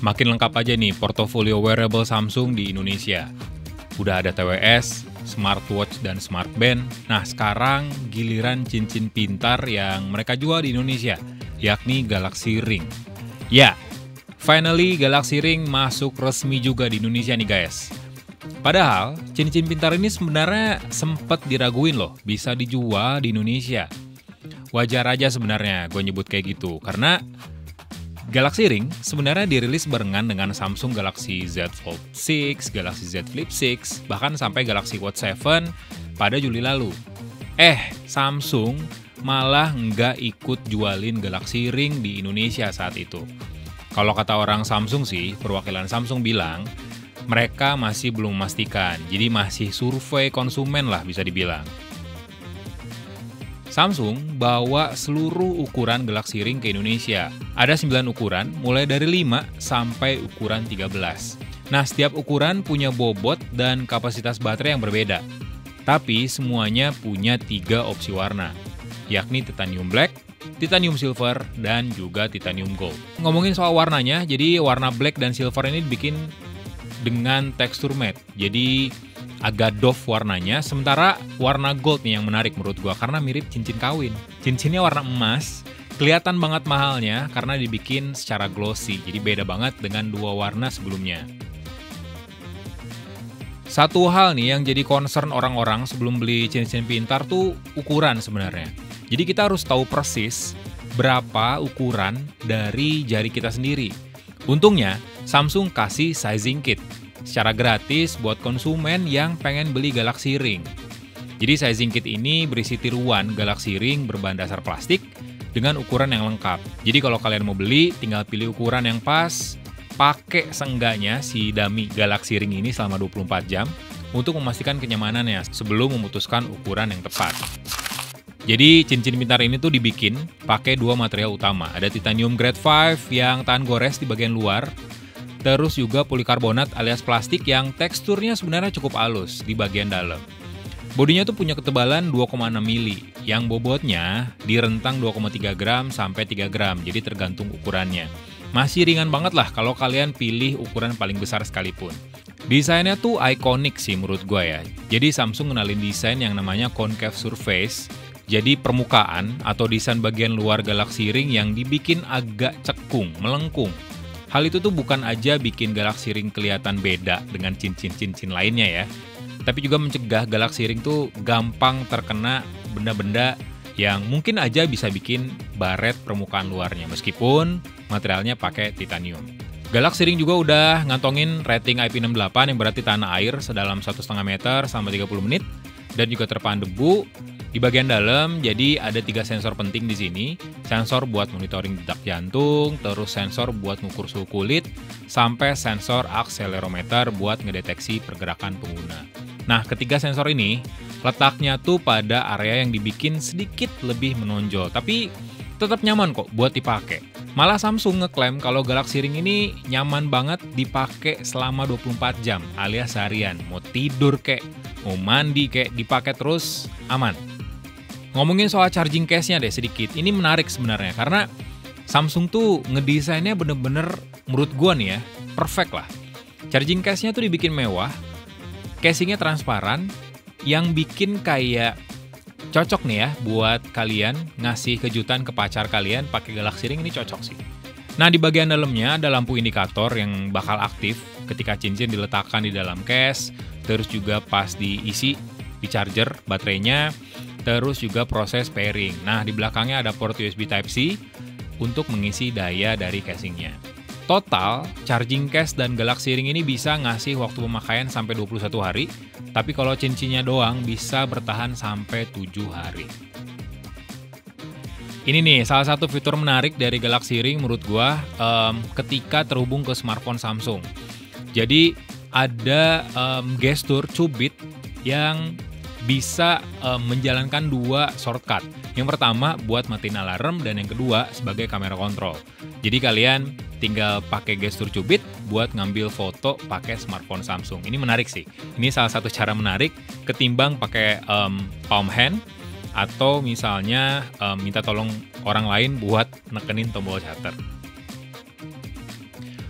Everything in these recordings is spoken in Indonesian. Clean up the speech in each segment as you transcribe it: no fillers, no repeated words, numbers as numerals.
Makin lengkap aja nih portofolio wearable Samsung di Indonesia. Udah ada TWS, smartwatch, dan smartband. Nah, sekarang giliran cincin pintar yang mereka jual di Indonesia, yakni Galaxy Ring. Ya, finally Galaxy Ring masuk resmi juga di Indonesia nih guys. Padahal, cincin pintar ini sebenarnya sempat diraguin loh, bisa dijual di Indonesia. Wajar aja sebenarnya gue nyebut kayak gitu, karena Galaxy Ring sebenarnya dirilis barengan dengan Samsung Galaxy Z Fold 6, Galaxy Z Flip 6, bahkan sampai Galaxy Watch 7 pada Juli lalu. Samsung malah nggak ikut jualin Galaxy Ring di Indonesia saat itu. Kalau kata orang Samsung sih, perwakilan Samsung bilang, mereka masih belum memastikan, jadi masih survei konsumen lah bisa dibilang. Samsung bawa seluruh ukuran Galaxy Ring ke Indonesia. Ada 9 ukuran, mulai dari 5 sampai ukuran 13. Nah, setiap ukuran punya bobot dan kapasitas baterai yang berbeda. Tapi semuanya punya 3 opsi warna, yakni titanium black, titanium silver, dan juga titanium gold. Ngomongin soal warnanya, jadi warna black dan silver ini dibikin dengan tekstur matte. Jadi agak doff warnanya, sementara warna gold nih yang menarik menurut gua karena mirip cincin kawin. Cincinnya warna emas, kelihatan banget mahalnya karena dibikin secara glossy, jadi beda banget dengan 2 warna sebelumnya. Satu hal nih yang jadi concern orang-orang sebelum beli cincin pintar tuh ukuran sebenarnya. Jadi kita harus tahu persis berapa ukuran dari jari kita sendiri. Untungnya, Samsung kasih sizing kit secara gratis buat konsumen yang pengen beli Galaxy Ring. Jadi sizing kit ini berisi tiruan Galaxy Ring berbahan dasar plastik dengan ukuran yang lengkap. Jadi kalau kalian mau beli, tinggal pilih ukuran yang pas, pakai seenggaknya si dummy Galaxy Ring ini selama 24 jam untuk memastikan kenyamanannya sebelum memutuskan ukuran yang tepat. Jadi cincin pintar ini tuh dibikin pakai 2 material utama. Ada titanium grade 5 yang tahan gores di bagian luar, terus juga polikarbonat alias plastik yang teksturnya sebenarnya cukup halus di bagian dalam. Bodinya tuh punya ketebalan 2,6 mili, yang bobotnya di rentang 2,3 gram sampai 3 gram, jadi tergantung ukurannya. Masih ringan banget lah kalau kalian pilih ukuran paling besar sekalipun. Desainnya tuh ikonik sih menurut gue ya. Jadi Samsung ngenalin desain yang namanya concave surface, jadi permukaan atau desain bagian luar Galaxy Ring yang dibikin agak cekung, melengkung. Hal itu tuh bukan aja bikin Galaxy Ring kelihatan beda dengan cincin-cincin lainnya ya, tapi juga mencegah Galaxy Ring tuh gampang terkena benda-benda yang mungkin aja bisa bikin baret permukaan luarnya, meskipun materialnya pakai titanium. Galaxy Ring juga udah ngantongin rating IP68 yang berarti tahan air sedalam 1,5 meter selama 30 menit, dan juga terpaan debu. Di bagian dalam, jadi ada 3 sensor penting di sini. Sensor buat monitoring detak jantung, terus sensor buat mengukur suhu kulit, sampai sensor akselerometer buat ngedeteksi pergerakan pengguna. Nah, ketiga sensor ini letaknya tuh pada area yang dibikin sedikit lebih menonjol, tapi tetap nyaman kok buat dipakai. Malah Samsung ngeklaim kalau Galaxy Ring ini nyaman banget dipakai selama 24 jam, alias seharian. Mau tidur kek, mau mandi kek, dipakai terus aman. Ngomongin soal charging case-nya deh sedikit, ini menarik sebenarnya karena Samsung tuh ngedesainnya bener-bener menurut gua nih ya, perfect lah. Charging case-nya tuh dibikin mewah, casingnya transparan, yang bikin kayak cocok nih ya buat kalian ngasih kejutan ke pacar kalian pakai Galaxy Ring, ini cocok sih. Nah, di bagian dalamnya ada lampu indikator yang bakal aktif ketika cincin diletakkan di dalam case, terus juga pas diisi di charger baterainya, terus juga proses pairing. Nah, di belakangnya ada port USB Type-C untuk mengisi daya dari casingnya. Total, charging case dan Galaxy Ring ini bisa ngasih waktu pemakaian sampai 21 hari, tapi kalau cincinnya doang bisa bertahan sampai 7 hari. Ini nih, salah satu fitur menarik dari Galaxy Ring menurut gua ketika terhubung ke smartphone Samsung. Jadi, ada gestur cubit yang bisa menjalankan 2 shortcut. Yang pertama buat matiin alarm dan yang kedua sebagai kamera kontrol. Jadi kalian tinggal pakai gestur cubit buat ngambil foto pakai smartphone Samsung. Ini menarik sih. Ini salah satu cara menarik ketimbang pakai palm hand atau misalnya minta tolong orang lain buat nekenin tombol shutter.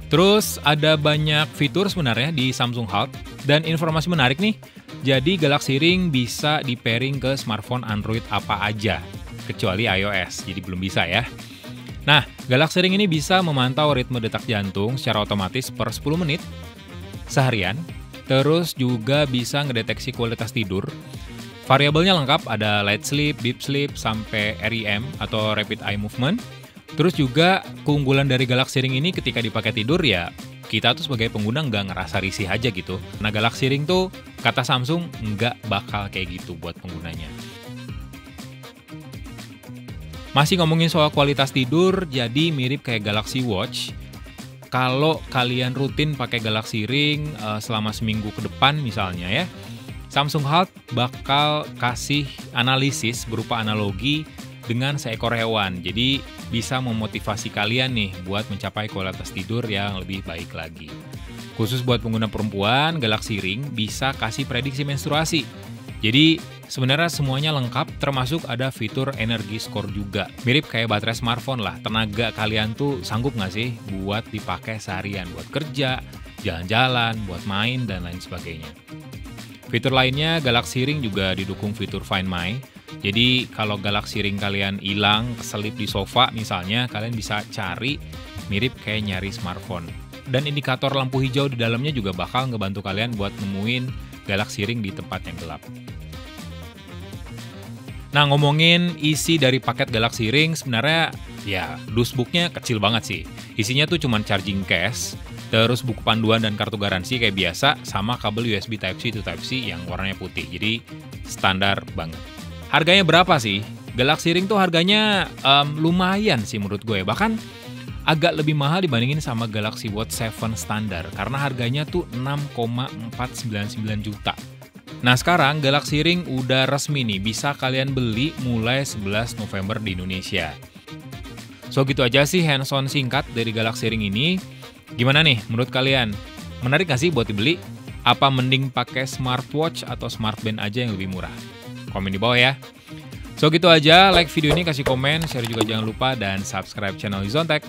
Terus ada banyak fitur sebenarnya di Samsung Health dan informasi menarik nih. Jadi Galaxy Ring bisa di-pairing ke smartphone Android apa aja kecuali iOS. Jadi belum bisa ya. Nah, Galaxy Ring ini bisa memantau ritme detak jantung secara otomatis per 10 menit seharian. Terus juga bisa ngedeteksi kualitas tidur. Variabelnya lengkap, ada light sleep, deep sleep, sampai REM atau rapid eye movement. Terus juga keunggulan dari Galaxy Ring ini ketika dipakai tidur ya, kita tuh sebagai pengguna nggak ngerasa risih aja gitu. Nah, Galaxy Ring tuh kata Samsung nggak bakal kayak gitu buat penggunanya. Masih ngomongin soal kualitas tidur, jadi mirip kayak Galaxy Watch. Kalau kalian rutin pakai Galaxy Ring selama seminggu ke depan misalnya ya, Samsung Health bakal kasih analisis berupa analogi dengan seekor hewan. Jadi bisa memotivasi kalian nih buat mencapai kualitas tidur yang lebih baik lagi. Khusus buat pengguna perempuan, Galaxy Ring bisa kasih prediksi menstruasi. Jadi sebenarnya semuanya lengkap, termasuk ada fitur energi score juga. Mirip kayak baterai smartphone lah, tenaga kalian tuh sanggup nggak sih buat dipakai seharian, buat kerja, jalan-jalan, buat main, dan lain sebagainya. Fitur lainnya, Galaxy Ring juga didukung fitur Find My. Jadi kalau Galaxy Ring kalian hilang, keselip di sofa misalnya, kalian bisa cari mirip kayak nyari smartphone. Dan indikator lampu hijau di dalamnya juga bakal ngebantu kalian buat nemuin Galaxy Ring di tempat yang gelap. Nah, ngomongin isi dari paket Galaxy Ring, sebenarnya ya dusbooknya kecil banget sih. Isinya tuh cuma charging case, terus buku panduan dan kartu garansi kayak biasa, sama kabel USB Type-C to Type-C yang warnanya putih. Jadi standar banget. Harganya berapa sih? Galaxy Ring tuh harganya lumayan sih menurut gue. Bahkan agak lebih mahal dibandingin sama Galaxy Watch 7 standar. Karena harganya tuh 6,499 juta. Nah sekarang Galaxy Ring udah resmi nih, bisa kalian beli mulai 11 November di Indonesia. So gitu aja sih hands-on singkat dari Galaxy Ring ini. Gimana nih menurut kalian? Menarik gak sih buat dibeli? Apa mending pakai smartwatch atau smartband aja yang lebih murah? Komen di bawah ya. So gitu aja, like video ini, kasih komen, share juga jangan lupa, dan subscribe channel Izontek.